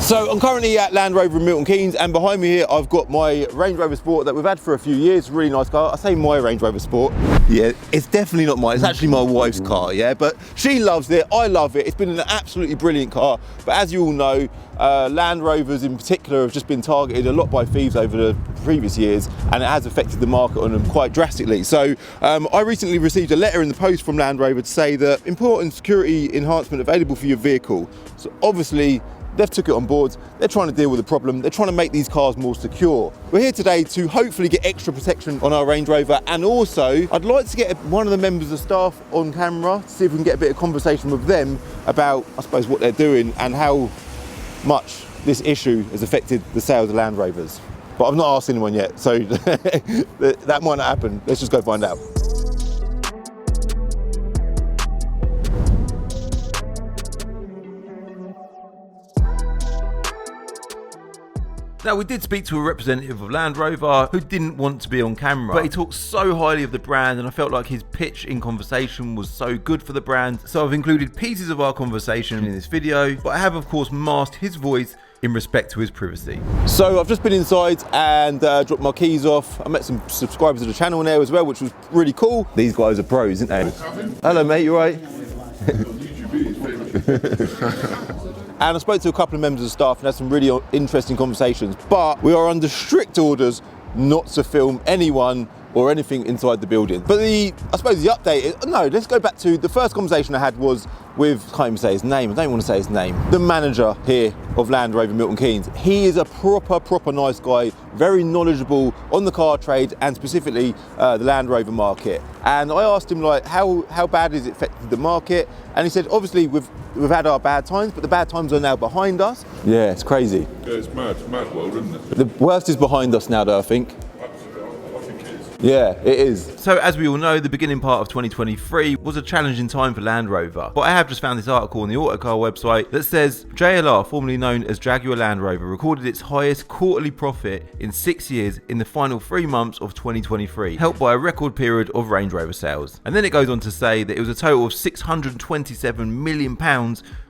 So I'm currently at Land Rover in Milton Keynes, and behind me here I've got my Range Rover Sport that we've had for a few years. Really nice car. I say my Range Rover Sport. Yeah, it's definitely not mine. It's actually my wife's car, yeah? But she loves it, I love it. It's been an absolutely brilliant car. But as you all know, Land Rovers in particular have just been targeted a lot by thieves over the previous years, and it has affected the market on them quite drastically. So I recently received a letter in the post from Land Rover to say that important security enhancement available for your vehicle. So obviously, they've took it on board, they're trying to deal with the problem, they're trying to make these cars more secure. We're here today to hopefully get extra protection on our Range Rover, and also I'd like to get one of the members of staff on camera to see if we can get a bit of conversation with them about, I suppose, what they're doing and how much this issue has affected the sales of Land Rovers. But I've not asked anyone yet, so that might not happen. Let's just go find out. Now, we did speak to a representative of Land Rover who didn't want to be on camera, but he talked so highly of the brand, and I felt like his pitch in conversation was so good for the brand. So I've included pieces of our conversation in this video, but I have of course masked his voice in respect to his privacy. So I've just been inside and dropped my keys off. I met some subscribers of the channel in there as well, which was really cool. These guys are pros, aren't they? Hello mate, you alright? And I spoke to a couple of members of staff and had some really interesting conversations, but we are under strict orders not to film anyone or anything inside the building. But I suppose the update is, no, let's go back to the first conversation I had was with, can't even say his name, I don't want to say his name, the manager here of Land Rover Milton Keynes. He is a proper nice guy, very knowledgeable on the car trade and specifically the Land Rover market. And I asked him, like, how bad has it affected the market? And he said, obviously we've had our bad times, but the bad times are now behind us. Yeah, it's crazy. Yeah, it's mad world, isn't it? The worst is behind us now though, I think. Yeah, it is. So as we all know, the beginning part of 2023 was a challenging time for Land Rover. But I have just found this article on the Autocar website that says JLR, formerly known as Jaguar Land Rover, recorded its highest quarterly profit in 6 years in the final 3 months of 2023, helped by a record period of Range Rover sales. And then it goes on to say that it was a total of £627 million,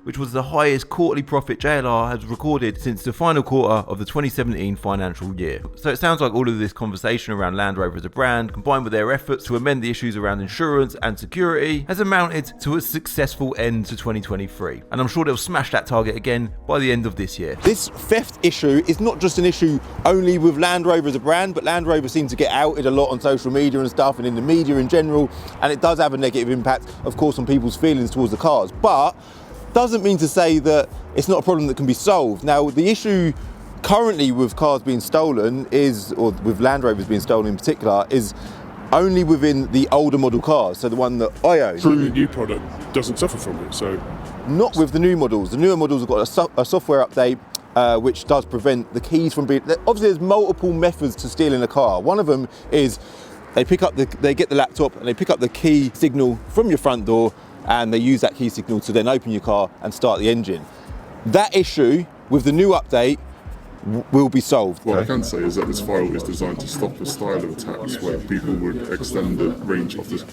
which was the highest quarterly profit JLR has recorded since the final quarter of the 2017 financial year. So it sounds like all of this conversation around Land Rover as a brand, combined with their efforts to amend the issues around insurance and security, has amounted to a successful end to 2023. And I'm sure they'll smash that target again by the end of this year. This theft issue is not just an issue only with Land Rover as a brand, but Land Rover seems to get outed a lot on social media and stuff and in the media in general, and it does have a negative impact, of course, on people's feelings towards the cars. But doesn't mean to say that it's not a problem that can be solved. Now, the issue currently with cars being stolen is, or with Land Rovers being stolen in particular, is only within the older model cars, so the one that I own. So the new product doesn't suffer from it, so? Not with the new models. The newer models have got a software update which does prevent the keys from being... Obviously, there's multiple methods to stealing a car. One of them is they get the laptop and they pick up the key signal from your front door, and they use that key signal to then open your car and start the engine. That issue, with the new update, will be solved. What I can say is that this file is designed to stop a style of attacks where people would extend the range of the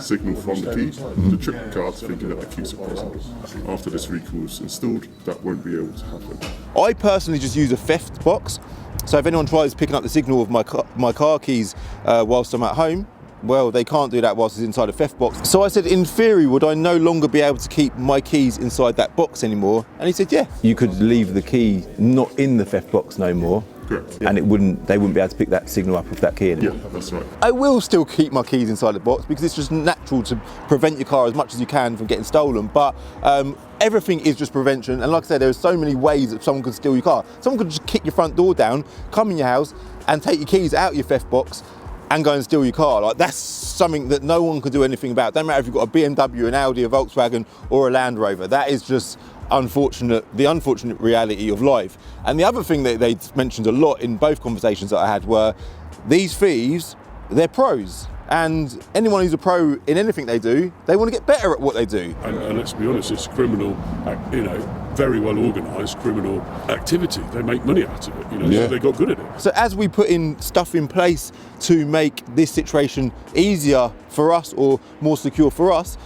signal from the key to trick the car thinking that the keys are present. After this recall is installed, that won't be able to happen. I personally just use a theft box, so if anyone tries picking up the signal of my car keys whilst I'm at home, well, they can't do that whilst it's inside a theft box. So I said, in theory, would I no longer be able to keep my keys inside that box anymore? And he said, yeah. You could leave the key not in the theft box no more. Correct. And they wouldn't be able to pick that signal up with that key anymore. Yeah, that's right. I will still keep my keys inside the box because it's just natural to prevent your car as much as you can from getting stolen. But everything is just prevention. And like I said, there are so many ways that someone could steal your car. Someone could just kick your front door down, come in your house and take your keys out your theft box and go and steal your car. Like, that's something that no one can do anything about. Don't matter if you've got a BMW, an Audi, a Volkswagen or a Land Rover. That is just the unfortunate reality of life. And the other thing that they mentioned a lot in both conversations that I had were these thieves, they're pros. And anyone who's a pro in anything they do, they want to get better at what they do. And let's be honest, it's criminal, very well organised criminal activity. They make money out of it, so they got good at it. So as we put in stuff in place to make this situation easier for us or more secure for us,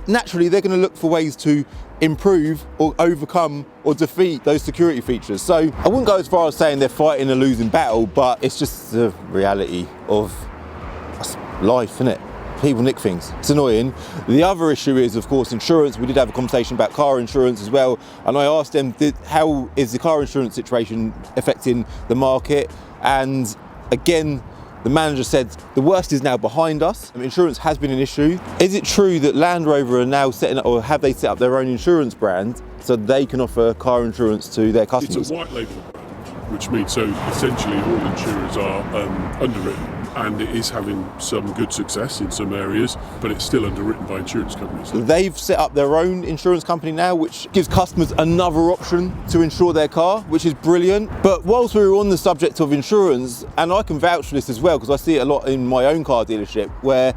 naturally they're going to look for ways to improve or overcome or defeat those security features. So I wouldn't go as far as saying they're fighting a losing battle, but it's just the reality of life, isn't it? People nick things. It's annoying. The other issue is, of course, insurance. We did have a conversation about car insurance as well, and I asked them, how is the car insurance situation affecting the market? And again, the manager said the worst is now behind us. Insurance has been an issue. Is it true that Land Rover are now setting up, or have they set up their own insurance brand so they can offer car insurance to their customers? It's a white label brand, which means so essentially all insurers are underwritten, and it is having some good success in some areas, but it's still underwritten by insurance companies. They've set up their own insurance company now, which gives customers another option to insure their car, which is brilliant. But whilst we were on the subject of insurance, and I can vouch for this as well, because I see it a lot in my own car dealership, where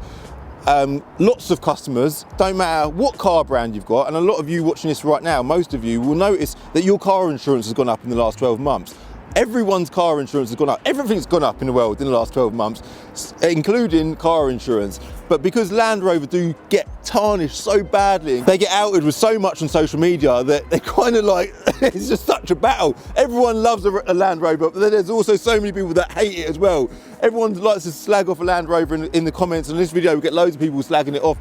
lots of customers, don't matter what car brand you've got, and a lot of you watching this right now, most of you will notice that your car insurance has gone up in the last 12 months. Everyone's car insurance has gone up. Everything's gone up in the world in the last 12 months, including car insurance. But because Land Rover do get tarnished so badly, they get outed with so much on social media that they're kind of like, it's just such a battle. Everyone loves a Land Rover, but then there's also so many people that hate it as well. Everyone likes to slag off a Land Rover in the comments, and in this video we get loads of people slagging it off.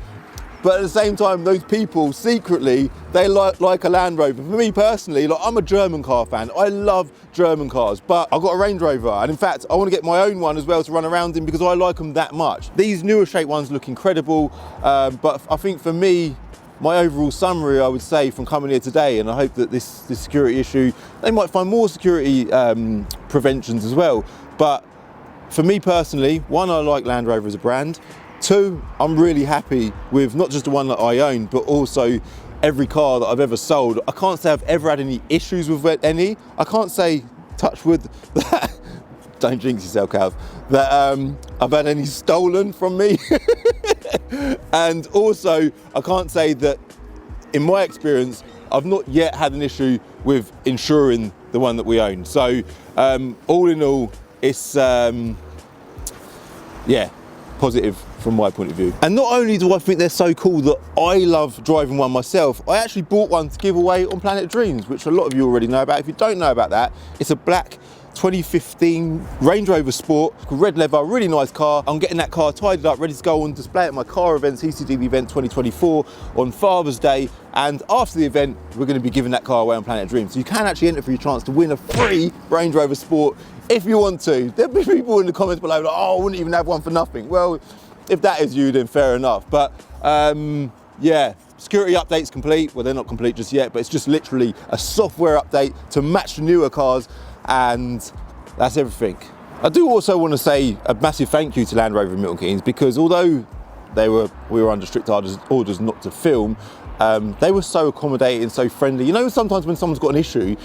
But at the same time, those people secretly, they like a Land Rover. For me personally, like, I'm a German car fan. I love German cars, but I've got a Range Rover. And in fact, I want to get my own one as well to run around in because I like them that much. These newer shape ones look incredible. But I think for me, my overall summary, I would say, from coming here today, and I hope that this security issue, they might find more security preventions as well. But for me personally, one, I like Land Rover as a brand. Two, I'm really happy with not just the one that I own, but also every car that I've ever sold. I can't say I've ever had any issues with any. I can't say, touch wood, that, don't jinx yourself, Cav, that I've had any stolen from me. And also, I can't say that, in my experience, I've not yet had an issue with insuring the one that we own. So, all in all, it's, yeah, positive from my point of view. And not only do I think they're so cool that I love driving one myself, I actually bought one to give away on Planet of Dreams, which a lot of you already know about. If you don't know about that, it's a black 2015 Range Rover Sport, red leather, really nice car. I'm getting that car tidied up, ready to go on display at my car event, CCD The Event 2024 on Father's Day. And after the event, we're going to be giving that car away on Planet of Dreams. So you can actually enter for your chance to win a free Range Rover Sport if you want to. There'll be people in the comments below like, oh, I wouldn't even have one for nothing. Well, if that is you, then fair enough. But yeah, security update's complete. Well, they're not complete just yet, but it's just literally a software update to match the newer cars, and that's everything. I do also want to say a massive thank you to Land Rover and Milton Keynes, because although we were under strict orders not to film, they were so accommodating and so friendly. You know, sometimes when someone's got an issue,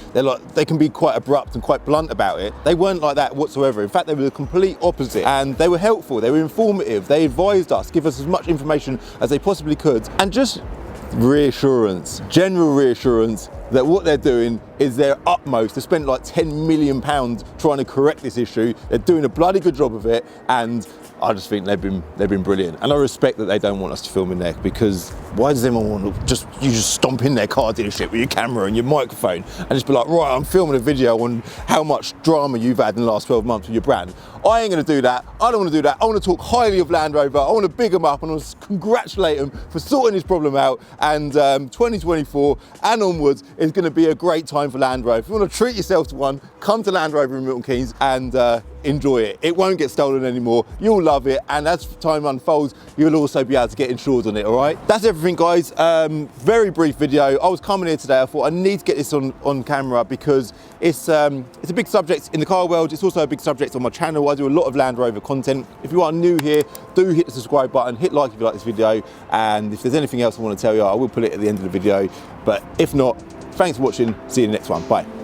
they can be quite abrupt and quite blunt about it. They weren't like that whatsoever. In fact, they were the complete opposite, and they were helpful, they were informative, they advised us, give us as much information as they possibly could, and just reassurance, general reassurance that what they're doing is their utmost. They spent like £10 million trying to correct this issue. They're doing a bloody good job of it, and I just think they've been brilliant. And I respect that they don't want us to film in there, because why does anyone want to just stomp in their car dealership with your camera and your microphone and just be like, right, I'm filming a video on how much drama you've had in the last 12 months with your brand. I ain't gonna do that. I don't want to do that. I want to talk highly of Land Rover. I want to big them up, and I want to congratulate them for sorting this problem out. And 2024 and onwards is going to be a great time for Land Rover. If you want to treat yourself to one, come to Land Rover in Milton Keynes and enjoy it. It won't get stolen anymore. You'll love it, and as time unfolds, you'll also be able to get insured on it. All right, that's everything, guys. Very brief video. I was coming here today. I thought I need to get this on camera because it's a big subject in the car world. It's also a big subject on my channel. I do a lot of Land Rover content. If you are new here, do hit the subscribe button, hit like if you like this video, and if there's anything else I want to tell you, I will put it at the end of the video. But if not, thanks for watching. See you in the next one. Bye.